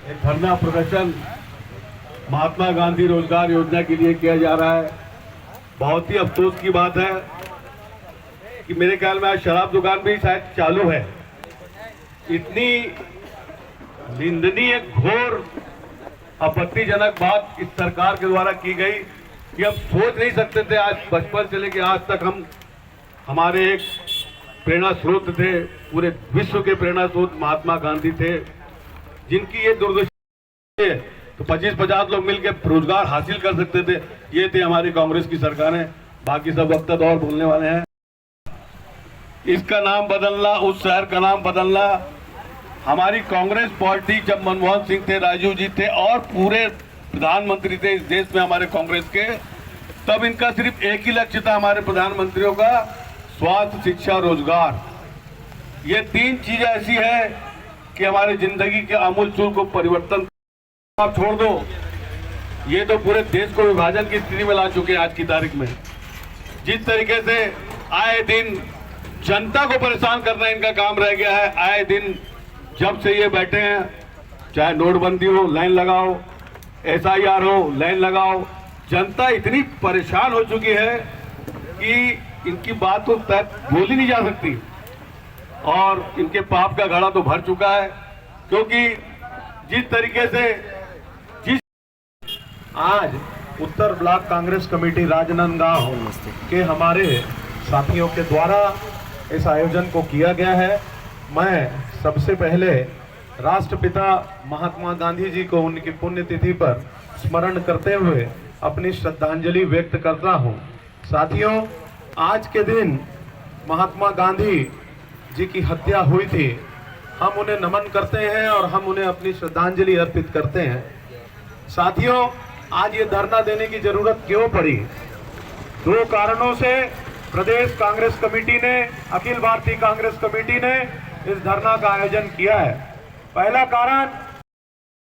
एक धरना प्रदर्शन महात्मा गांधी रोजगार योजना के लिए किया जा रहा है। बहुत ही अफसोस की बात है कि मेरे ख्याल में आज शराब दुकान भी शायद चालू है। इतनी निंदनीय, घोर, आपत्तिजनक बात इस सरकार के द्वारा की गई कि हम सोच नहीं सकते थे। आज बचपन से लेकर आज तक हमारे एक प्रेरणा स्रोत थे, पूरे विश्व के प्रेरणा स्रोत महात्मा गांधी थे, जिनकी ये दुर्दशा है तो 25-50 लोग मिलकर रोजगार हासिल कर सकते थे। ये थे हमारी कांग्रेस की सरकारें। बाकी सब वक्त और बोलने वाले हैं। इसका नाम बदलना, उस शहर का नाम बदलना, हमारी कांग्रेस पार्टी जब मनमोहन सिंह थे, राजीव जी थे और पूरे प्रधानमंत्री थे इस देश में हमारे कांग्रेस के, तब इनका सिर्फ एक ही लक्ष्य था हमारे प्रधानमंत्रियों का, स्वास्थ्य, शिक्षा, रोजगार। ये तीन चीजें ऐसी है कि हमारी जिंदगी के आमूल चूल को परिवर्तन। आप छोड़ दो, ये तो पूरे देश को विभाजन की स्थिति में ला चुके हैं। आज की तारीख में जिस तरीके से आए दिन जनता को परेशान करना इनका काम रह गया है। आए दिन जब से ये बैठे हैं, चाहे नोटबंदी हो लाइन लगाओ, SIR हो लाइन लगाओ, जनता इतनी परेशान हो चुकी है कि इनकी बात तो बोल ही नहीं जा सकती और इनके पाप का घड़ा तो भर चुका है। क्योंकि जिस तरीके से आज उत्तर ब्लॉक कांग्रेस कमेटी राजनांदगांव के हमारे साथियों के द्वारा इस आयोजन को किया गया है, मैं सबसे पहले राष्ट्रपिता महात्मा गांधी जी को उनकी पुण्यतिथि पर स्मरण करते हुए अपनी श्रद्धांजलि व्यक्त करता हूं। साथियों, आज के दिन महात्मा गांधी जी की हत्या हुई थी। हम उन्हें नमन करते हैं और हम उन्हें अपनी श्रद्धांजलि अर्पित करते हैं। साथियों, आज ये धरना देने की जरूरत क्यों पड़ी? दो कारणों से प्रदेश कांग्रेस कमेटी ने, अखिल भारतीय कांग्रेस कमेटी ने इस धरना का आयोजन किया है। पहला कारण,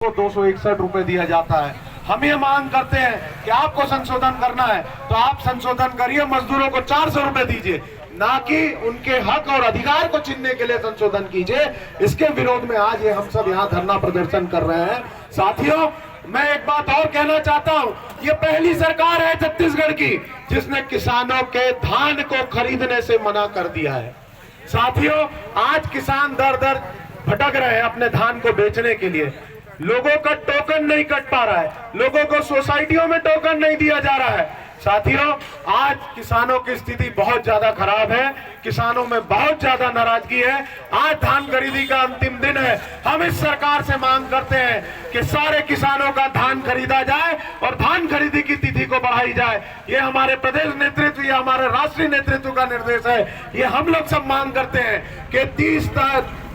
को 261 रुपए दिया जाता है। हम ये मांग करते हैं कि आपको संशोधन करना है तो आप संशोधन करिए, मजदूरों को 400 रुपए दीजिए, ना कि उनके हक और अधिकार को छीनने के लिए संशोधन कीजिए। इसके विरोध में आज ये हम सब यहाँ धरना प्रदर्शन कर रहे हैं। साथियों, मैं एक बात और कहना चाहता हूं, ये पहली सरकार है छत्तीसगढ़ की जिसने किसानों के धान को खरीदने से मना कर दिया है। साथियों, आज किसान दर दर भटक रहे हैं अपने धान को बेचने के लिए। लोगों का टोकन नहीं कट पा रहा है, लोगों को सोसाइटियों में टोकन नहीं दिया जा रहा है। साथियों, आज किसानों की स्थिति बहुत ज्यादा खराब है, किसानों में बहुत ज्यादा नाराजगी है। आज धान खरीदी का अंतिम दिन है। हम इस सरकार से मांग करते हैं कि सारे किसानों का धान खरीदा जाए और धान खरीदी की तिथि को बढ़ाई जाए। ये हमारे प्रदेश नेतृत्व, ये हमारे राष्ट्रीय नेतृत्व का निर्देश है। ये हम लोग सब मांग करते हैं कि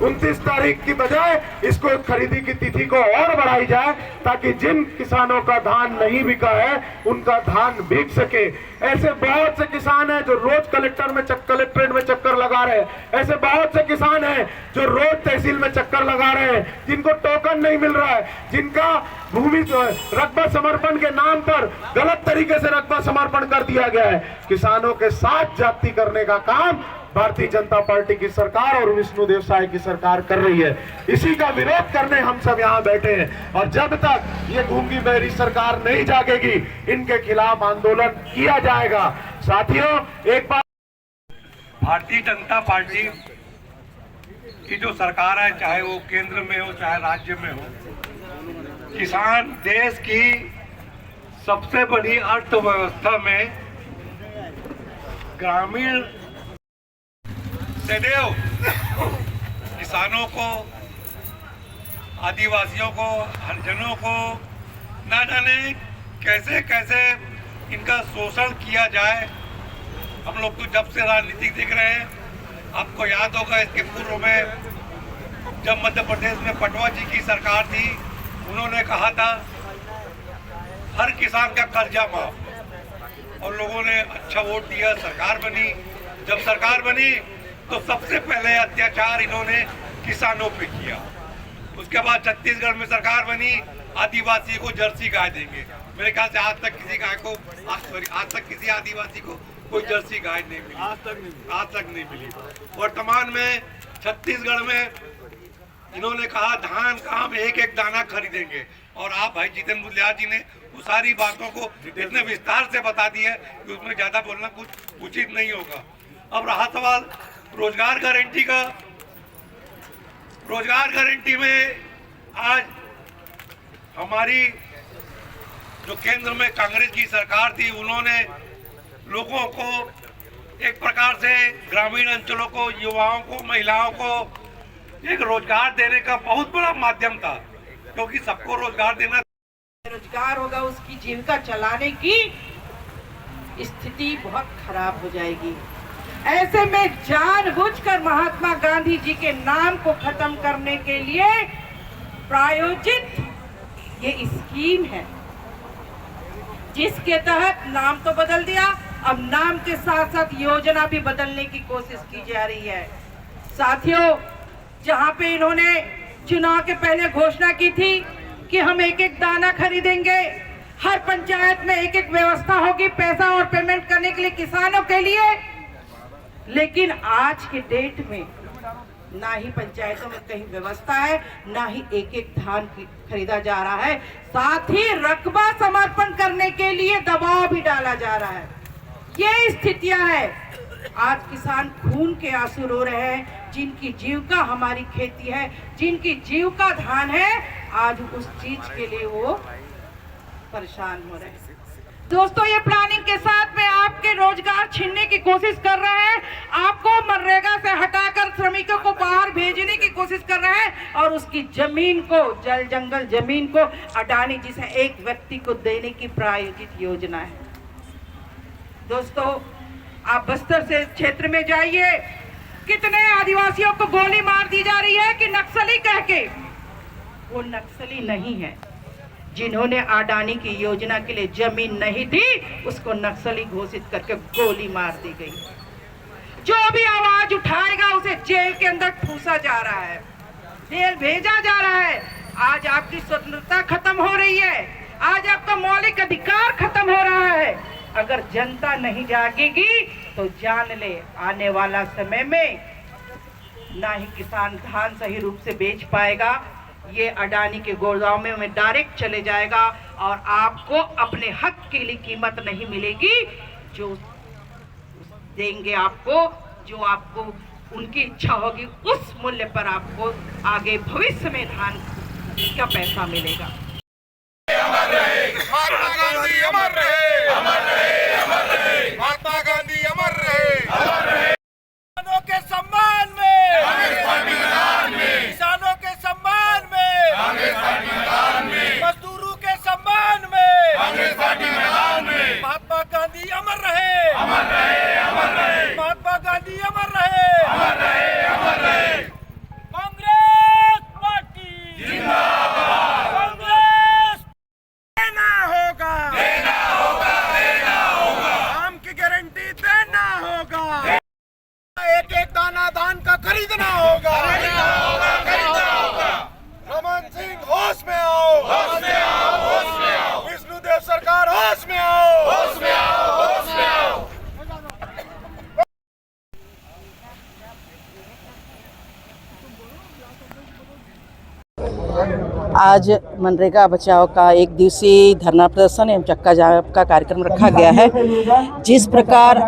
29 तारीख की बजाय इसको खरीदी की तिथि को और बढ़ाई जाए, ताकि जिन किसानों का धान नहीं बिका है उनका धान बिक सके। ऐसे बहुत से किसान हैं जो रोज कलेक्ट्रेट में चक्कर लगा रहे हैं। ऐसे बहुत से किसान हैं जो रोज तहसील में चक्कर लगा रहे हैं, जिनको टोकन नहीं मिल रहा है, जिनका भूमि रकबा समर्पण के नाम पर गलत तरीके से रकबा समर्पण कर दिया गया है। किसानों के साथ जाति करने का काम भारतीय जनता पार्टी की सरकार और विष्णु देव साय की सरकार कर रही है। इसी का विरोध करने हम सब यहाँ बैठे हैं और जब तक ये गूंगी बहरी सरकार नहीं जागेगी, इनके खिलाफ आंदोलन किया जाएगा। साथियों, एक बात, भारतीय जनता पार्टी की जो सरकार है, चाहे वो केंद्र में हो चाहे राज्य में हो, किसान देश की सबसे बड़ी अर्थव्यवस्था में ग्रामीण सदैव किसानों को, आदिवासियों को, हरिजनों को न जाने कैसे कैसे इनका शोषण किया जाए। हम लोग तो जब से राजनीति देख रहे हैं, आपको याद होगा इसके पूर्व में जब मध्य प्रदेश में पटवा जी की सरकार थी, उन्होंने कहा था हर किसान का कर्जा माफ, और लोगों ने अच्छा वोट दिया, सरकार बनी। जब सरकार बनी तो सबसे पहले अत्याचार इन्होंने किसानों पे किया। उसके बाद छत्तीसगढ़ में सरकार बनी, आदिवासी को जर्सी गाय देंगे। मेरे ख्याल से आज तक किसी आदिवासी को कोई जर्सी गाय नहीं मिली, आज तक नहीं मिली। वर्तमान में छत्तीसगढ़ में इन्होंने कहा धान का हम एक एक दाना खरीदेंगे, और आप भाई जितेंद्र बुलियाल जी ने वो सारी बातों को इतने विस्तार से बता दिया है कि उसमें ज्यादा बोलना कुछ उचित नहीं होगा। अब रहा सवाल रोजगार गारंटी का। रोजगार गारंटी में आज हमारी जो केंद्र में कांग्रेस की सरकार थी, उन्होंने लोगों को एक प्रकार से ग्रामीण अंचलों को, युवाओं को, महिलाओं को एक रोजगार देने का बहुत बड़ा माध्यम था, क्योंकि सबको रोजगार देना, रोजगार होगा उसकी जीविका चलाने की स्थिति बहुत खराब हो जाएगी। ऐसे में जानबूझकर महात्मा गांधी जी के नाम को खत्म करने के लिए प्रायोजित ये स्कीम है, जिसके तहत नाम तो बदल दिया, अब नाम के साथ साथ योजना भी बदलने की कोशिश की जा रही है। साथियों, जहां पे इन्होंने चुनाव के पहले घोषणा की थी कि हम एक एक दाना खरीदेंगे, हर पंचायत में एक एक व्यवस्था होगी पैसा और पेमेंट करने के लिए किसानों के लिए, लेकिन आज के डेट में ना ही पंचायतों में कहीं व्यवस्था है, ना ही एक एक धान खरीदा जा रहा है, साथ ही रकबा समर्पण करने के लिए दबाव भी डाला जा रहा है। ये स्थितियां है। आज किसान खून के आंसू रो रहे हैं, जिनकी जीविका हमारी खेती है, जिनकी जीविका धान है, आज उस चीज के लिए वो परेशान हो रहे हैं। दोस्तों, ये प्लानिंग के साथ में आपके रोजगार छीनने की कोशिश कर रहे हैं, आपको मनरेगा से हटाकर श्रमिकों को बाहर भेजने की कोशिश कर रहे हैं, और उसकी जमीन को, जल जंगल जमीन को अडानी जिसे एक व्यक्ति को देने की प्रायोजित योजना है। दोस्तों, आप बस्तर से क्षेत्र में जाइए, कितने आदिवासियों को गोली मार दी जा रही है कि नक्सली कह के। वो नक्सली नहीं है, जिन्होंने अडानी की योजना के लिए जमीन नहीं दी, उसको नक्सली घोषित करके गोली मार दी गई। जो भी आवाज उठाएगा उसे जेल के अंदर ठूसा जा रहा है, जेल भेजा जा रहा है। आज आपकी स्वतंत्रता खत्म हो रही है, आज आपका मौलिक अधिकार खत्म हो रहा है। अगर जनता नहीं जागेगी तो जान ले, आने वाला समय में ना ही किसान धान सही रूप से बेच पाएगा, ये अडानी के गोदाम में डायरेक्ट चले जाएगा, और आपको अपने हक के लिए कीमत नहीं मिलेगी, जो देंगे आपको, जो आपको उनकी इच्छा होगी उस मूल्य पर आपको आगे भविष्य में धान का पैसा मिलेगा। महात्मा गांधी अमर रहे, अमर रहे, अमर रहे। महात्मा गांधी अमर रहे, अमर रहे। किसानों के सम्मान में, कांग्रेस पार्टी मैदान में। किसानों के सम्मान में, कांग्रेस पार्टी मैदान में। मजदूरों के सम्मान में, कांग्रेस पार्टी मैदान में। महात्मा गांधी अमर रहे, अमर रहे, अमर रहे। महात्मा गांधी अमर रहे, अमर रहे, अमर रहे। कांग्रेस पार्टी जिंदाबाद। कांग्रेस देना होगा, देना होगा, देना होगा। काम की गारंटी देना होगा। एक एक दाना धान का खरीदना होगा, खरीदना होगा, खरीदना होगा। रमन सिंह होश में आओ, होश में आओ, होश में आओ। विष्णुदेव सरकार होश में आओ, होश में आओ, होश में आओ। आज मनरेगा बचाओ का एक दिवसीय धरना प्रदर्शन एवं चक्का जाम का कार्यक्रम रखा गया है। जिस प्रकार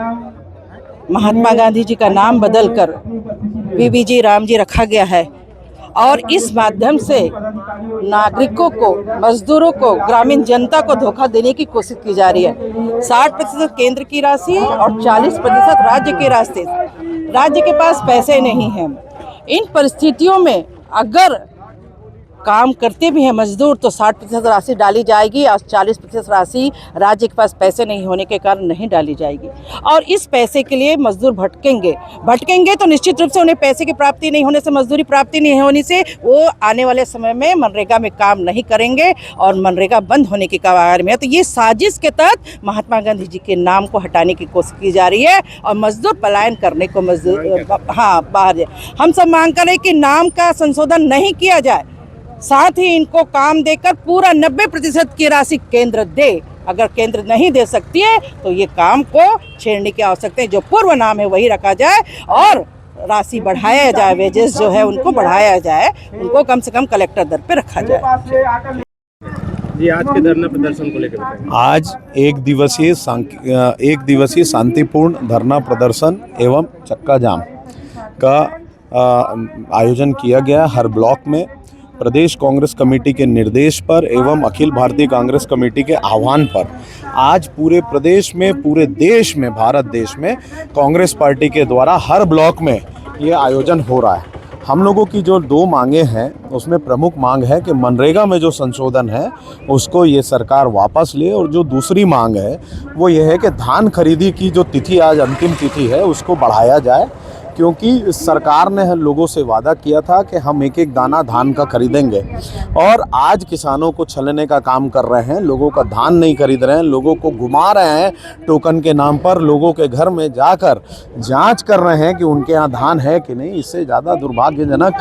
महात्मा गांधी जी का नाम बदलकर बीबीजी राम जी रखा गया है, और इस माध्यम से नागरिकों को, मजदूरों को, ग्रामीण जनता को धोखा देने की कोशिश की जा रही है। 60% केंद्र की राशि और 40% राज्य की राशि। राज्य के पास पैसे नहीं हैं। इन परिस्थितियों में अगर काम करते भी हैं मजदूर तो 60% राशि डाली जाएगी, और 40% राशि राज्य के पास पैसे नहीं होने के कारण नहीं डाली जाएगी। और इस पैसे के लिए मजदूर भटकेंगे तो निश्चित रूप से उन्हें पैसे की प्राप्ति नहीं होने से, मजदूरी प्राप्ति नहीं होने से वो आने वाले समय में मनरेगा में काम नहीं करेंगे और मनरेगा बंद होने की कगार में है। तो ये साजिश के तहत महात्मा गांधी जी के नाम को हटाने की कोशिश की जा रही है, और मजदूर पलायन करने को बाहर। हम सब मांग करें कि नाम का संशोधन नहीं किया जाए, साथ ही इनको काम देकर पूरा 90% की राशि केंद्र दे। अगर केंद्र नहीं दे सकती है तो ये काम को छेड़ने की आवश्यकता है। जो पूर्व नाम है वही रखा जाए, और राशि बढ़ाया जाए, वेजेस जो है उनको बढ़ाया जाए, उनको कम से कम कलेक्टर दर पे रखा जाए। जी, आज के धरना प्रदर्शन को लेकर बताएं। आज एक दिवसीय शांतिपूर्ण धरना प्रदर्शन एवं चक्का जाम का आयोजन किया गया हर ब्लॉक में। प्रदेश कांग्रेस कमेटी के निर्देश पर एवं अखिल भारतीय कांग्रेस कमेटी के आह्वान पर आज पूरे प्रदेश में, पूरे देश में, भारत देश में कांग्रेस पार्टी के द्वारा हर ब्लॉक में ये आयोजन हो रहा है। हम लोगों की जो 2 मांगे हैं उसमें प्रमुख मांग है कि मनरेगा में जो संशोधन है उसको ये सरकार वापस ले, और जो दूसरी मांग है वो ये है कि धान खरीदी की जो तिथि आज अंतिम तिथि है उसको बढ़ाया जाए, क्योंकि सरकार ने लोगों से वादा किया था कि हम एक एक दाना धान का खरीदेंगे, और आज किसानों को छलने का काम कर रहे हैं। लोगों का धान नहीं खरीद रहे हैं, लोगों को घुमा रहे हैं टोकन के नाम पर, लोगों के घर में जाकर जांच कर रहे हैं कि उनके यहाँ धान है कि नहीं। इससे ज़्यादा दुर्भाग्यजनक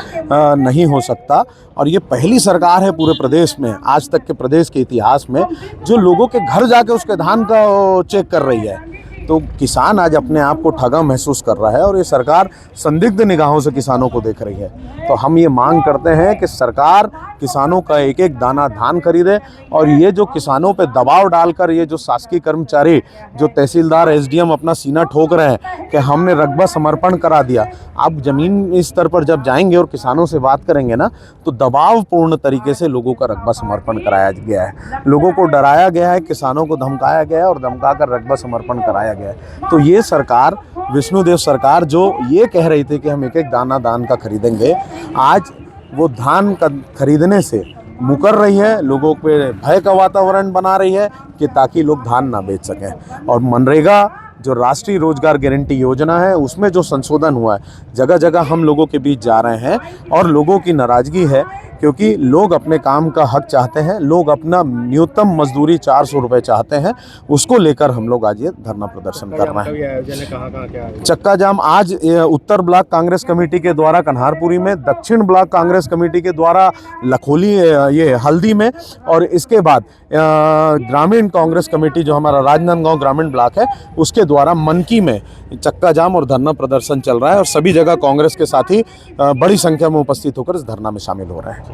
नहीं हो सकता। और ये पहली सरकार है पूरे प्रदेश में, आज तक के प्रदेश के इतिहास में, जो लोगों के घर जाके उसके धान का चेक कर रही है। तो किसान आज अपने आप को ठगा महसूस कर रहा है, और ये सरकार संदिग्ध निगाहों से किसानों को देख रही है। तो हम ये मांग करते हैं कि सरकार किसानों का एक एक दाना धान खरीदे, और ये जो किसानों पे दबाव डालकर ये जो शासकीय कर्मचारी, जो तहसीलदार, एसडीएम अपना सीना ठोक रहे हैं कि हमने रकबा समर्पण करा दिया, आप ज़मीन स्तर पर जब जाएंगे और किसानों से बात करेंगे ना, तो दबावपूर्ण तरीके से लोगों का रकबा समर्पण कराया गया है, लोगों को डराया गया है, किसानों को धमकाया गया है और धमका कर रकबा समर्पण कराया गया है। तो ये सरकार, विष्णुदेव सरकार, जो ये कह रही थी कि हम एक एक दाना धान का खरीदेंगे, आज वो धान का खरीदने से मुकर रही है, लोगों पे भय का वातावरण बना रही है कि ताकि लोग धान ना बेच सकें। और मनरेगा जो राष्ट्रीय रोजगार गारंटी योजना है उसमें जो संशोधन हुआ है, जगह जगह हम लोगों के बीच जा रहे हैं, और लोगों की नाराज़गी है, क्योंकि लोग अपने काम का हक चाहते हैं, लोग अपना न्यूनतम मजदूरी 400 रुपये चाहते हैं। उसको लेकर हम लोग आज ये धरना प्रदर्शन कर रहे हैं। चक्का जाम आज उत्तर ब्लॉक कांग्रेस कमेटी के द्वारा कन्हारपुरी में, दक्षिण ब्लॉक कांग्रेस कमेटी के द्वारा लखोली, ये हल्दी में, और इसके बाद ग्रामीण कांग्रेस कमेटी जो हमारा राजनांदगांव ग्रामीण ब्लॉक है उसके द्वारा मनकी में चक्का जाम और धरना प्रदर्शन चल रहा है, और सभी जगह कांग्रेस के साथी बड़ी संख्या में उपस्थित होकर इस धरना में शामिल हो रहे हैं।